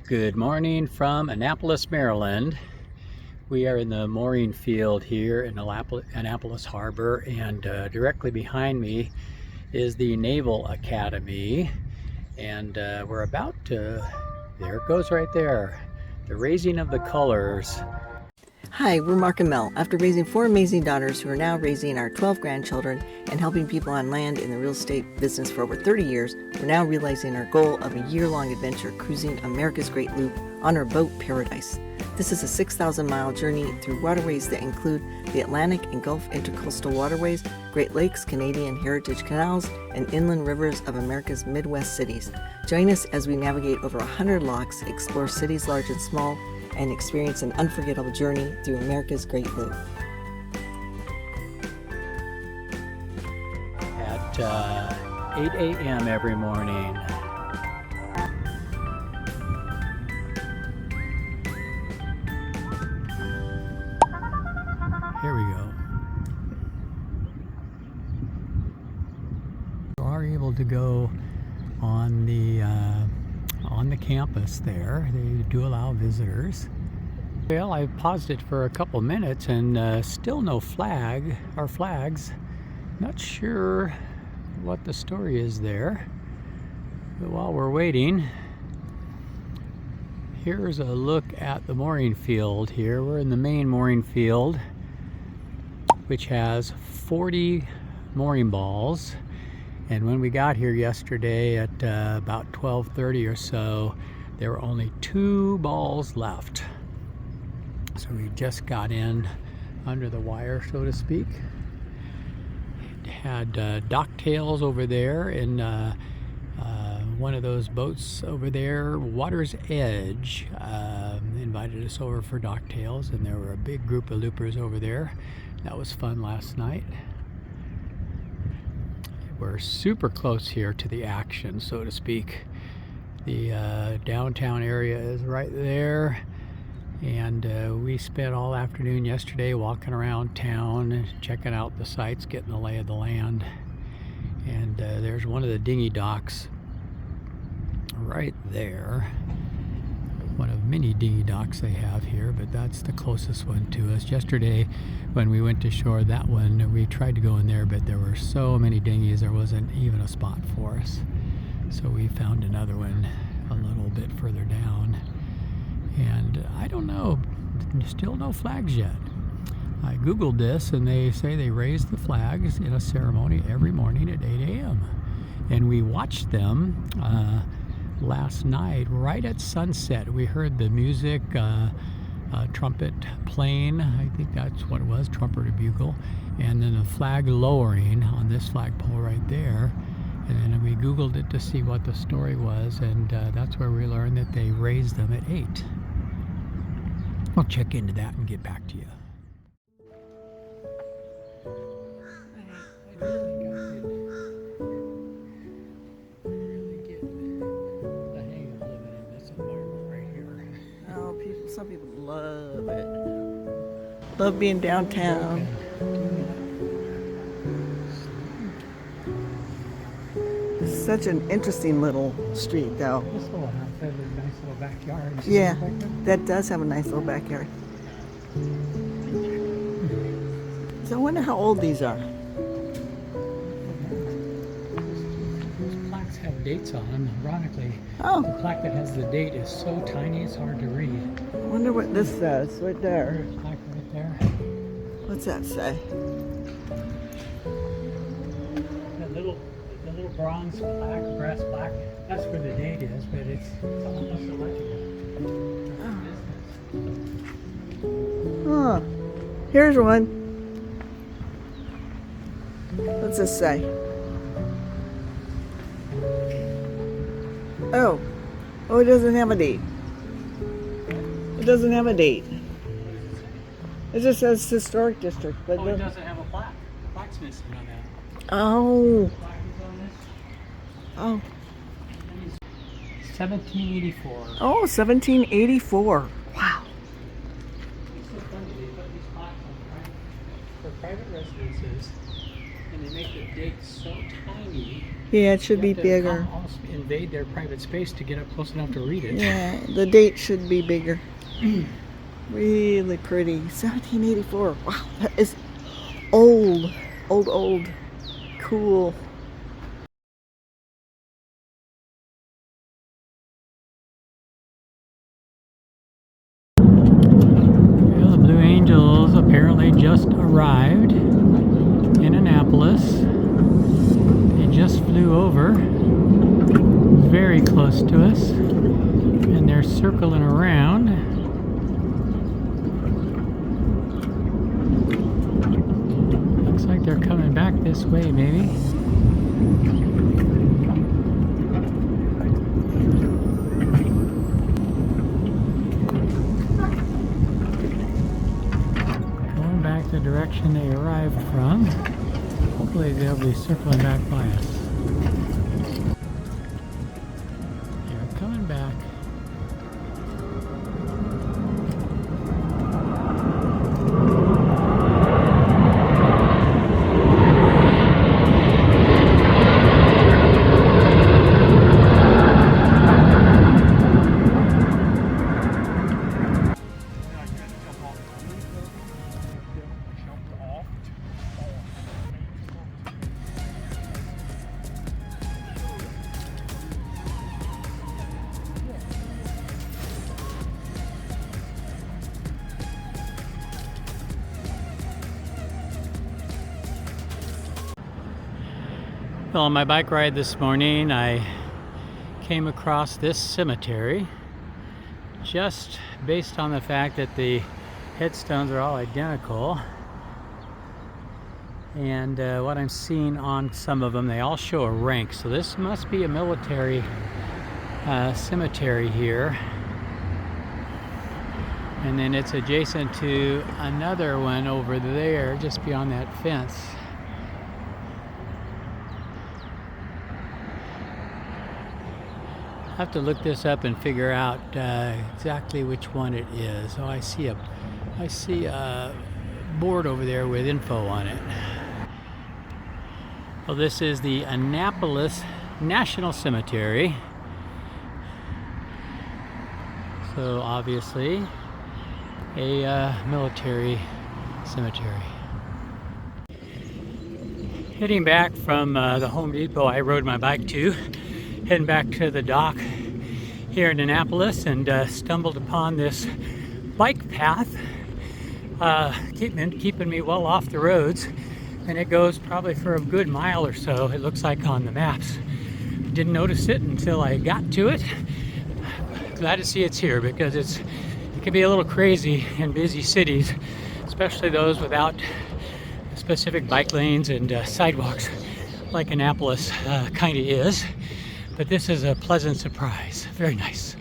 Good morning from Annapolis, Maryland. We are in the mooring field here in Annapolis Harbor, and directly behind me is the Naval Academy. And we're about to, there it goes right there, the raising of the colors. Hi, we're Mark and Mel. After raising 4 amazing daughters who are now raising our 12 grandchildren and helping people on land in the real estate business for over 30 years, we're now realizing our goal of a year-long adventure cruising America's Great Loop on our boat Paradise. This is a 6,000-mile journey through waterways that include the Atlantic and Gulf intercoastal waterways, Great Lakes, Canadian heritage canals, and inland rivers of America's Midwest cities. Join us as we navigate over 100 locks, explore cities large and small, and experience an unforgettable journey through America's Great Loop. At 8 a.m. every morning. Here we go. You are able to go on the campus there. They do allow visitors. Well, I paused it for a couple minutes and still no flags. Not sure what the story is there. But while we're waiting, here's a look at the mooring field here. We're in the main mooring field, which has 40 mooring balls. And when we got here yesterday at about 12:30 or so, there were only 2 balls left. So we just got in under the wire, so to speak. It had docktails over there, and one of those boats over there, Water's Edge, invited us over for docktails, and there were a big group of loopers over there. That was fun last night. We're super close here to the action, so to speak. The downtown area is right there, and we spent all afternoon yesterday walking around town, checking out the sights, getting the lay of the land. And there's one of the dinghy docks right there. One of many dinghy docks they have here, but that's the closest one to us. Yesterday when we went to shore, that one, we tried to go in there, but there were so many dinghies there wasn't even a spot for us. So we found another one a little bit further down. And I don't know, still no flags yet. I googled this and they say they raise the flags in a ceremony every morning at 8 a.m. And we watched them last night right at sunset. We heard the music, trumpet playing, I think that's what it was, trumpet or bugle, and then the flag lowering on this flagpole right there. And then we googled it to see what the story was, and that's where we learned that they raised them at 8. I'll check into that and get back to you. Some people love it. Love being downtown. It's such an interesting little street, though. This little house has a nice little backyard. Yeah, that does have a nice little backyard. So I wonder how old these are. Those plaques have dates on them. Ironically, Oh, the plaque that has the date is so tiny it's hard to read. I wonder what this says right there. There's a plaque right there. What's that say? The little bronze plaque, brass plaque, that's where the date is, but it's almost illegible. Huh. Here's one. What's this say? Oh, it doesn't have a date. It doesn't have a date. It just says historic district, but Oh, it doesn't have a plaque. The plaque's missing on that. Oh, The plaque is on this. oh, 1784. oh, 1784. Wow. It's so funny, they put these plaques on for private residences And they make the dates so tiny. Yeah, it should be bigger. Almost invade their private space to get up close enough to read it. Yeah, the date should be bigger. Really pretty. 1784. Wow, that is old. Old. Cool. Well, the Blue Angels apparently just arrived in Annapolis. They just flew over, very close to us, and they're circling around. Looks like they're coming back this way, maybe. Going back the direction they arrived from. Hopefully they'll be circling back by us. They're coming back. Well, on my bike ride this morning, I came across this cemetery just based on the fact that the headstones are all identical. And what I'm seeing on some of them, they all show a rank. So this must be a military cemetery here. And then it's adjacent to another one over there, just beyond that fence. I have to look this up and figure out exactly which one it is. Oh, I see a board over there with info on it. Well, this is the Annapolis National Cemetery. So obviously a military cemetery. Heading back from the Home Depot I rode my bike to, heading back to the dock here in Annapolis, and stumbled upon this bike path keeping me well off the roads, and it goes probably for a good mile or so, it looks like on the maps. Didn't notice it until I got to it. Glad to see it's here, because it can be a little crazy in busy cities, especially those without specific bike lanes and sidewalks like Annapolis kind of is. But this is a pleasant surprise. Very nice.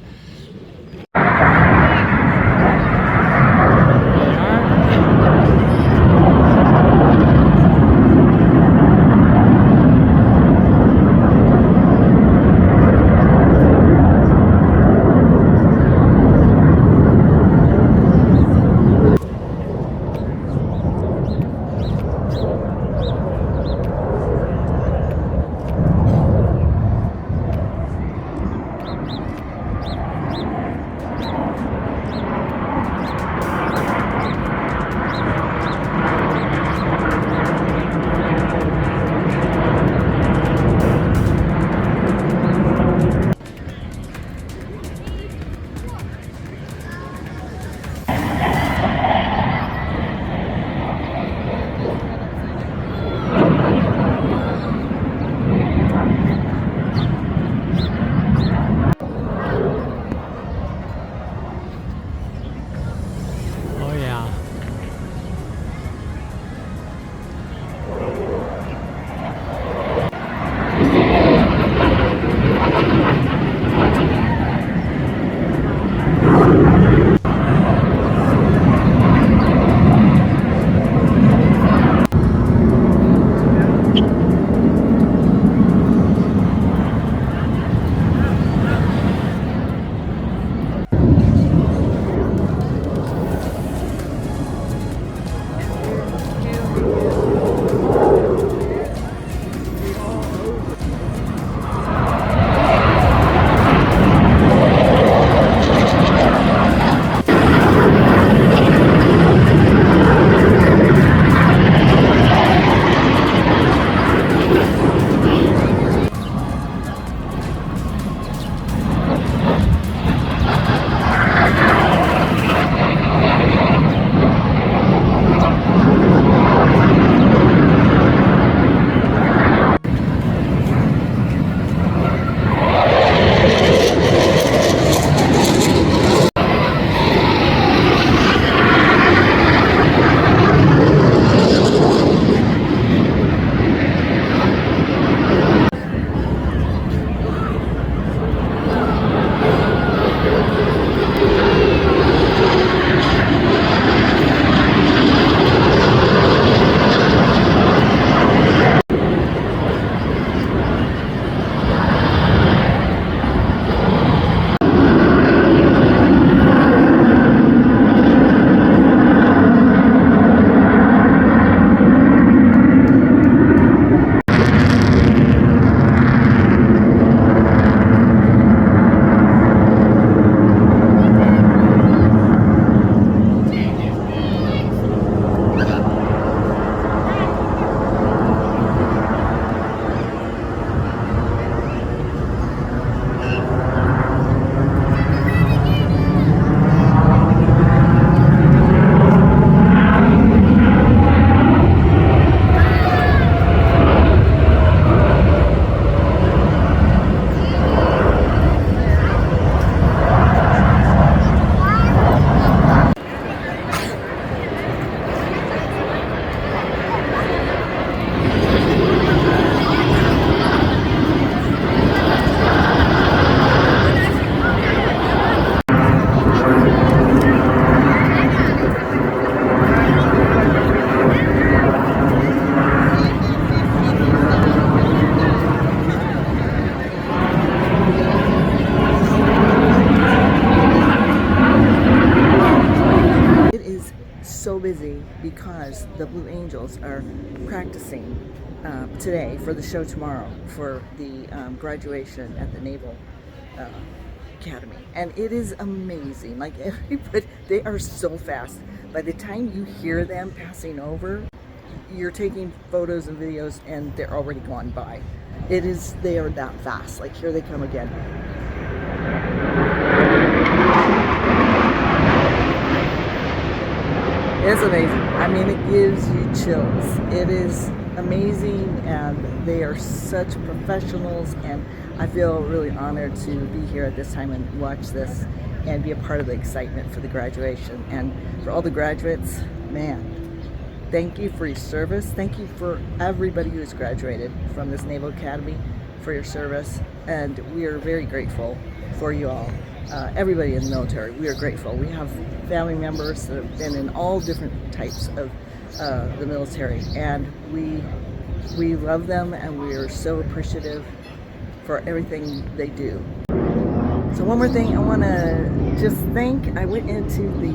because the Blue Angels are practicing today for the show tomorrow for the graduation at the Naval Academy. And it is amazing. Like, everybody, they are so fast. By the time you hear them passing over, you're taking photos and videos and they're already gone by. They are that fast. Like, here they come again. It's amazing. I mean, it gives you chills. It is amazing, and they are such professionals, and I feel really honored to be here at this time and watch this and be a part of the excitement for the graduation. And for all the graduates, man, thank you for your service. Thank you for everybody who has graduated from this Naval Academy for your service, and we are very grateful for you all. Everybody in the military, we are grateful. We have family members that have been in all different types of the military, and we love them, and we are so appreciative for everything they do. So one more thing I want to just thank. I went into the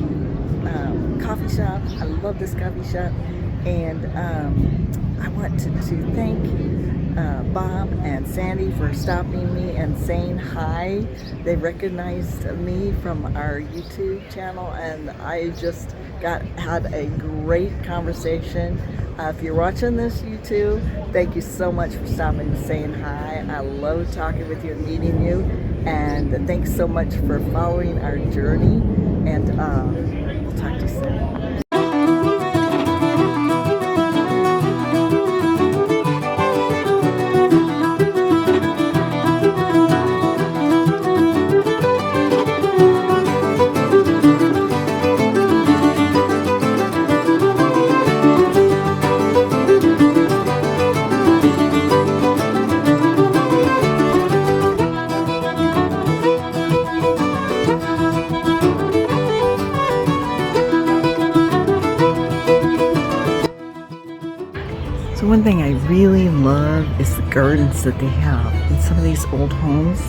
coffee shop. I love this coffee shop, and I want to thank Bob and Sandy for stopping me and saying hi. They recognized me from our YouTube channel, and I just had a great conversation. If you're watching this YouTube, thank you so much for stopping and saying hi. I love talking with you and meeting you, and thanks so much for following our journey, and we'll talk to you soon. So one thing I really love is the gardens that they have in some of these old homes.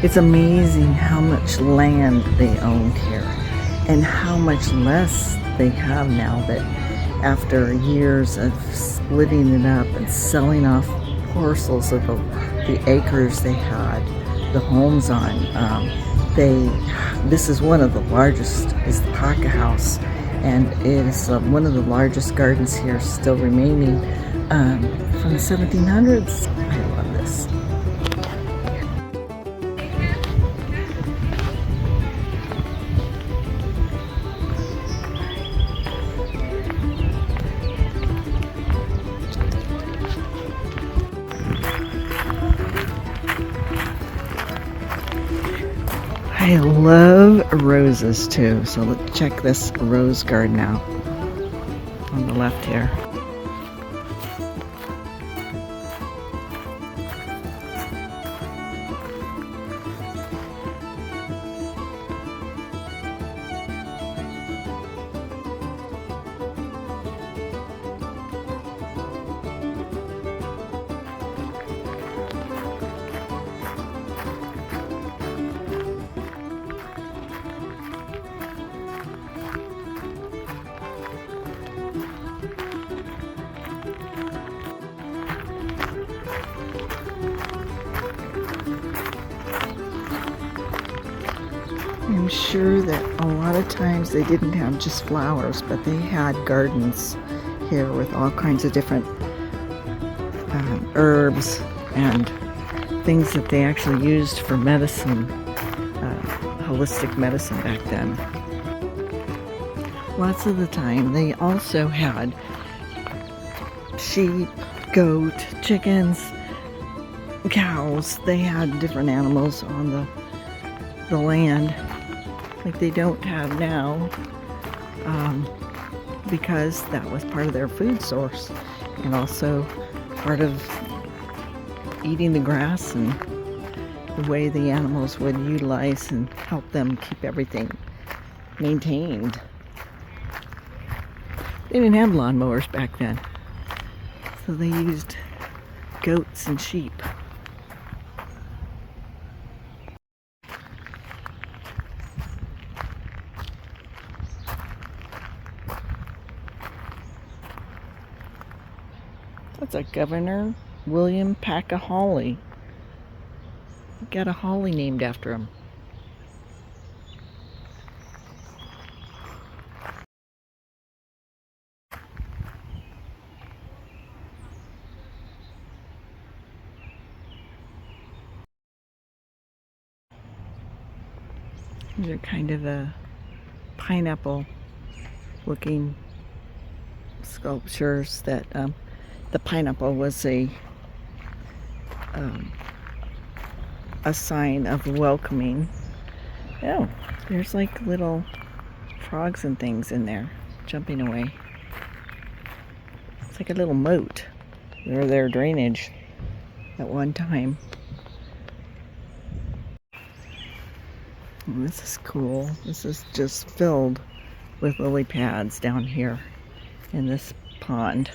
It's amazing how much land they owned here and how much less they have now, that after years of splitting it up and selling off parcels of the acres they had the homes on. This is one of the largest, is the Paca house, and it is one of the largest gardens here still remaining from the 1700s. I love this. I love roses too, so let's check this rose garden out on the left here. I'm sure that a lot of times they didn't have just flowers, but they had gardens here with all kinds of different herbs and things that they actually used for medicine, holistic medicine back then. Lots of the time they also had sheep, goat, chickens, cows. They had different animals on the land like they don't have now, because that was part of their food source, and also part of eating the grass and the way the animals would utilize and help them keep everything maintained. They didn't have lawnmowers back then, so they used goats and sheep. What's a Governor William Paca Holly? Got a holly named after him. These are kind of a pineapple looking sculptures that the pineapple was a sign of welcoming. Oh, there's like little frogs and things in there jumping away. It's like a little moat or their drainage at one time. Oh, this is cool. This is just filled with lily pads down here in this pond.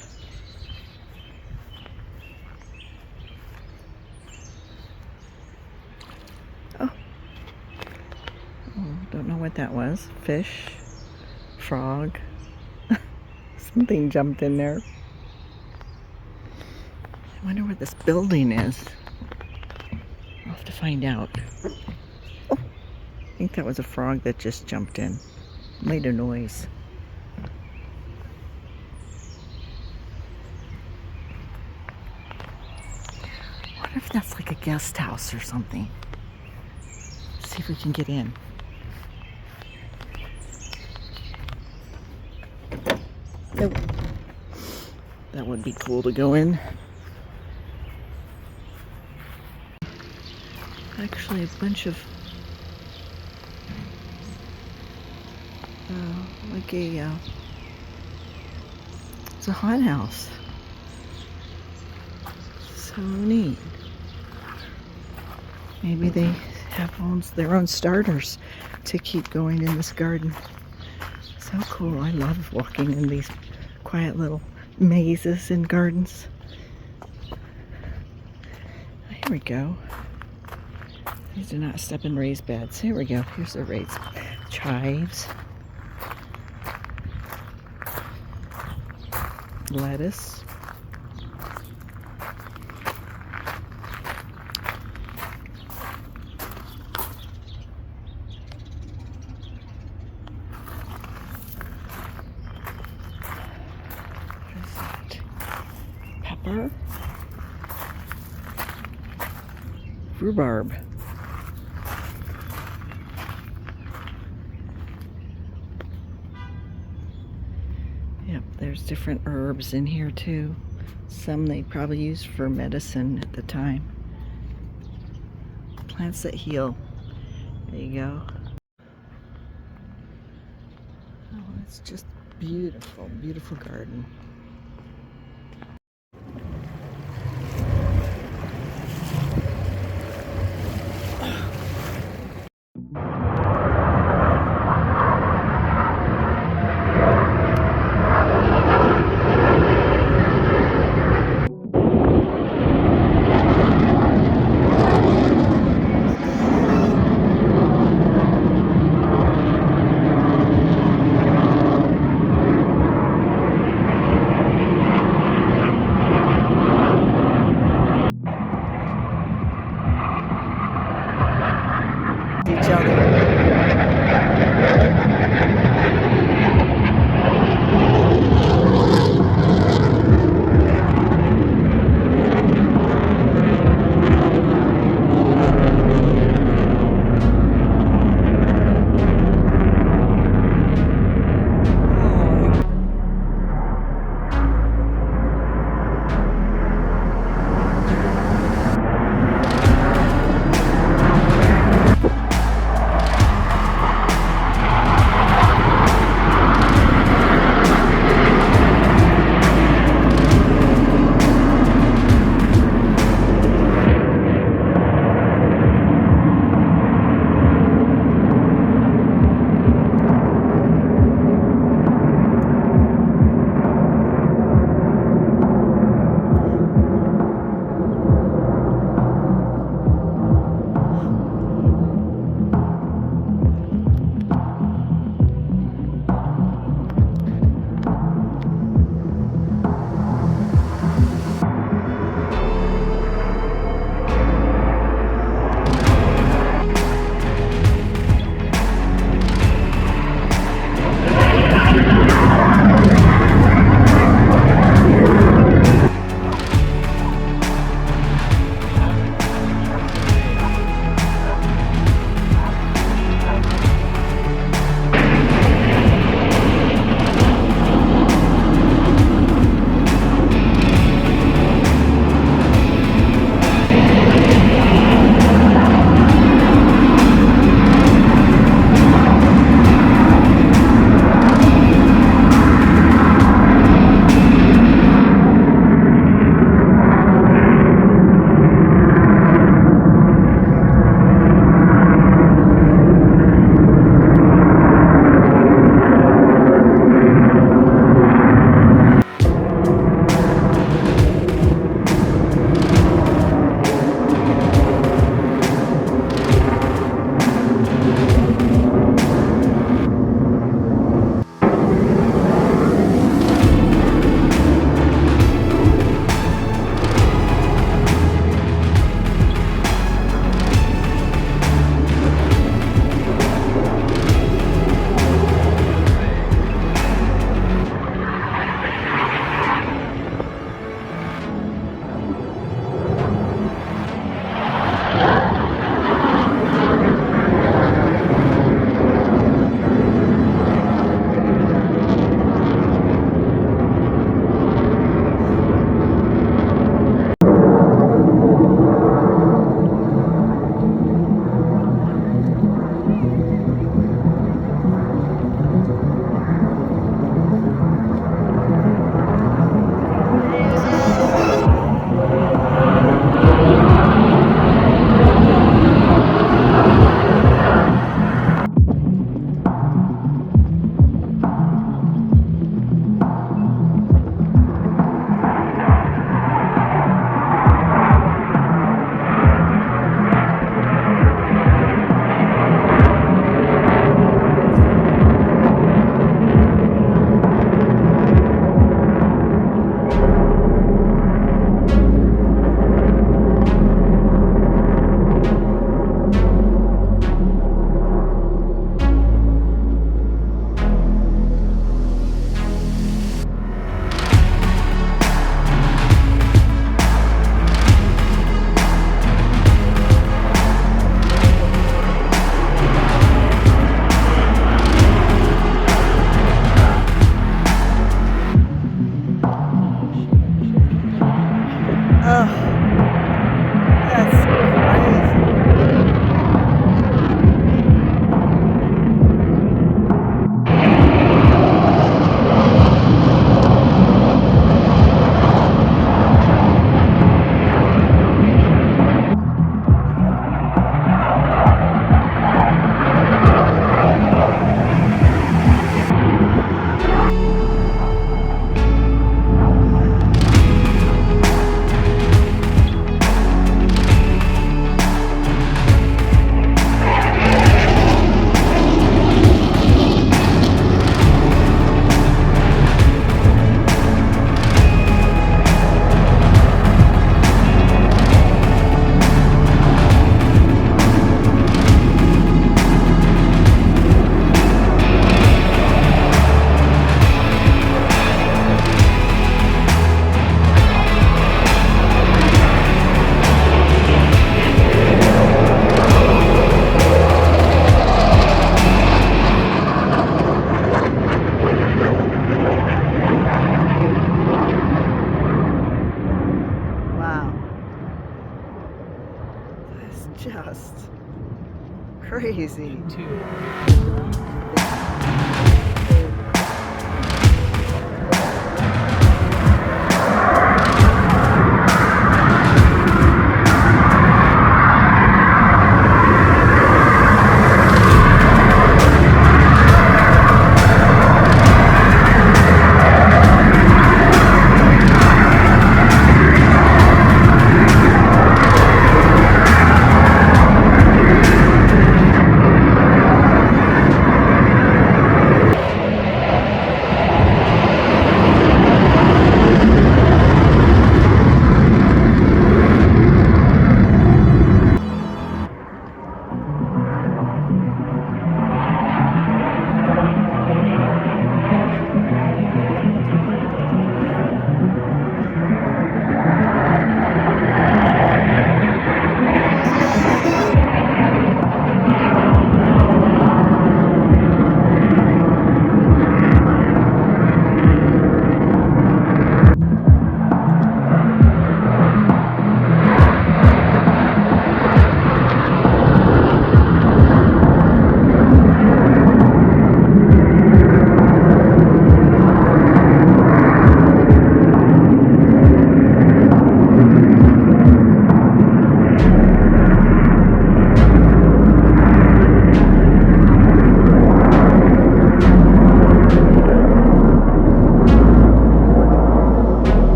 Oh, don't know what that was. Fish, frog. Something jumped in there. I wonder what this building is. I'll have to find out. Oh, I think that was a frog that just jumped in. Made a noise. What if that's like a guest house or something? Let's see if we can get in. Nope. That would be cool to go in. Actually, a bunch of like it's a haunted house. So neat. Maybe they have their own starters to keep going in this garden. So cool. I love walking in these quiet little mazes and gardens. Here we go. These do not step in raised beds. Here we go. Here's the raised chives. Lettuce. What is that? Pepper. Rhubarb. Yep, there's different herbs in here too. Some they probably used for medicine at the time. Plants that heal. There you go. Oh, it's just beautiful, beautiful garden.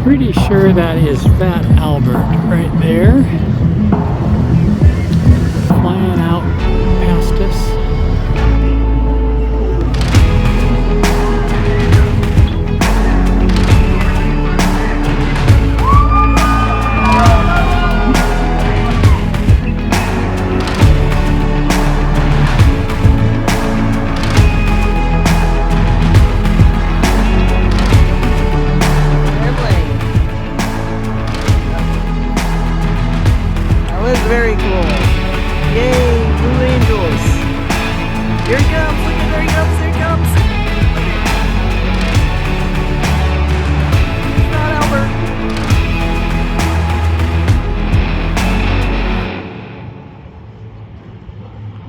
Pretty sure that is Fat Albert right there, flying out past us. Very cool. Yay, Blue Angels. Here he comes. Look at, there he comes. There he comes. It's not Albert.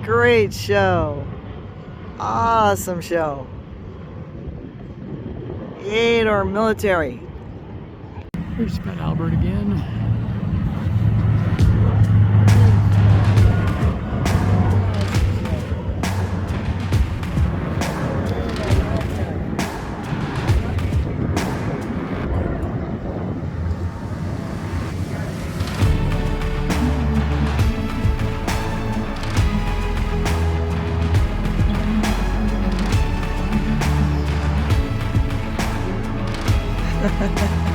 Great show. Awesome show. Yay to our military. Here's Fat Albert again. Ha ha ha.